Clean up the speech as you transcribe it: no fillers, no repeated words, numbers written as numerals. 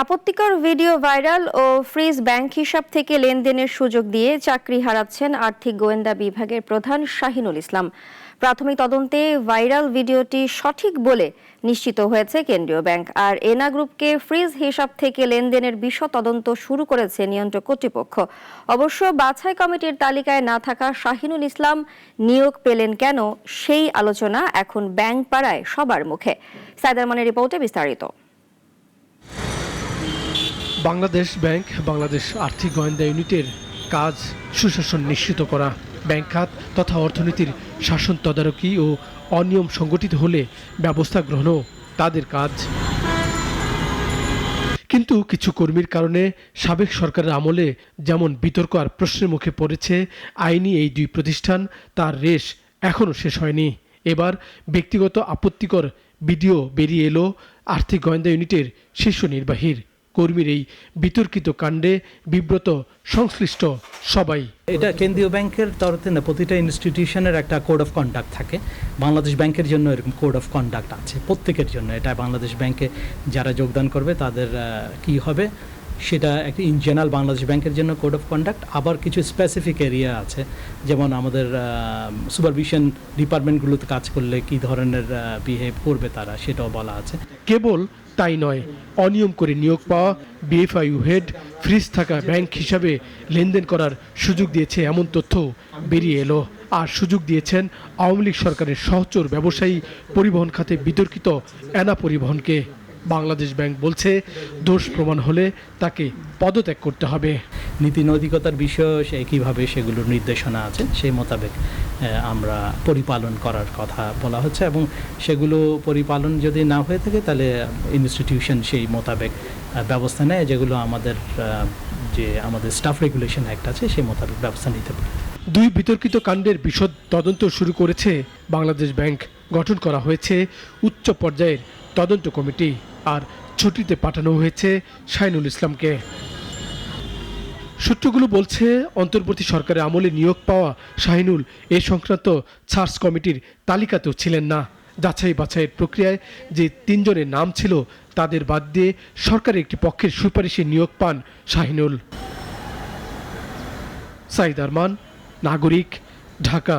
আপত্তিকর video viral ও fridge bank হিসাব থেকে লেনদেনের সুযোগ দিয়ে চাকরি হারাচ্ছেন আর্থিক গোয়েন্দা বিভাগের প্রধান শাহিনুল ইসলাম। প্রাথমিক তদন্তে ভাইরাল ভিডিওটি সঠিক বলে নিশ্চিত হয়েছে কেন্দ্রীয় ব্যাংক। আর এনা গ্রুপকে ফ্রিজ হিসাব থেকে লেনদেনের বিশদ তদন্ত শুরু করেছে নিয়ন্ত্রক কর্তৃপক্ষ। অবশ্য বাছাই কমিটির তালিকায় না থাকা শাহিনুল ইসলাম নিয়োগ পেলেন কেন, সেই আলোচনা এখন ব্যাংক পাড়ায় সবার মুখে। সাইদার মানের রিপোর্টে বিস্তারিত। বাংলাদেশ ব্যাংক বাংলাদেশ আর্থিক গোয়েন্দা ইউনিটের কাজ সুশাসন নিশ্চিত করা, ব্যাংক খাত তথা অর্থনীতির শাসন তদারকি ও অনিয়ম সংগঠিত হলে ব্যবস্থা গ্রহণও তাদের কাজ। কিন্তু কিছু কর্মীর কারণে সাবেক সরকারের আমলে যেমন বিতর্ক আর প্রশ্নের মুখে পড়েছে আইনি এই দুই প্রতিষ্ঠান, তার রেশ এখনও শেষ হয়নি। এবার ব্যক্তিগত আপত্তিকর ভিডিও বেরিয়ে এলো আর্থিক গোয়েন্দা ইউনিটের শীর্ষ নির্বাহীর। কর্মীর এই বিতর্কিত কাণ্ডে বিব্রত সংশ্লিষ্ট সবাই। এটা কেন্দ্রীয় ব্যাংকের তরফে না, প্রতিটা ইনস্টিটিউশনের একটা কোড অফ কন্ডাক্ট থাকে। বাংলাদেশ ব্যাংকের জন্য এরকম কোড অফ কন্ডাক্ট আছে প্রত্যেকের জন্য। এটা বাংলাদেশ ব্যাংকে যারা যোগদান করবে তাদের কি হবে সেটা একটা ইন জেনারেল বাংলাদেশ ব্যাংকের জন্য কোড অফ কন্ডাক্ট। আবার কিছু স্পেসিফিক এরিয়া আছে, যেমন আমাদের সুপারভিশন ডিপার্টমেন্টগুলোতে কাজ করলে কি ধরনের বিহেভ করবে তারা, সেটাও বলা আছে। কেবল তাই নয়, অনিয়ম করে নিয়োগ পাওয়া বিএফআইইউ হেড ফ্রিজ থাকা ব্যাংক হিসাবে লেনদেন করার সুযোগ দিয়েছে এমন তথ্য বেরিয়ে এলো। আর সুযোগ দিয়েছেন আওয়ামী লীগ সরকারের সহচর ব্যবসায়ী পরিবহন খাতে বিতর্কিত এনা পরিবহনকে। বাংলাদেশ ব্যাংক বলছে দোষ প্রমাণ হলে তাকে পদত্যাগ করতে হবে। নীতি নৈতিকতার বিষয় কীভাবে সেগুলোর নির্দেশনা আছে সেই মোতাবেক আমরা পরিপালন করার কথা বলা হচ্ছে, এবং সেগুলো পরিপালন যদি না হয়ে থাকে তাহলে ইনস্টিটিউশন সেই মোতাবেক ব্যবস্থা নেয়, যেগুলো আমাদের স্টাফ রেগুলেশন অ্যাক্ট আছে সেই মোতাবেক ব্যবস্থা নিতে পারে। দুই বিতর্কিত কাণ্ডের বিশদ তদন্ত শুরু করেছে বাংলাদেশ ব্যাংক। গঠন করা হয়েছে উচ্চ পর্যায়ের তদন্ত কমিটি, আর ছুটিতে পাঠানো হয়েছে শাহিনুল ইসলামকে। সূত্রগুলো বলছে অন্তর্বর্তী সরকারের আমলে নিয়োগ পাওয়া শাহিনুল এ সংক্রান্ত সার্চ কমিটির তালিকাতেও ছিলেন না। যাচাই বাছাইয়ের প্রক্রিয়ায় যে তিনজনের নাম ছিল তাদের বাদ দিয়ে সরকারের একটি পক্ষের সুপারিশে নিয়োগ পান শাহিনুল। সাইদ আরমান, নাগরিক, ঢাকা।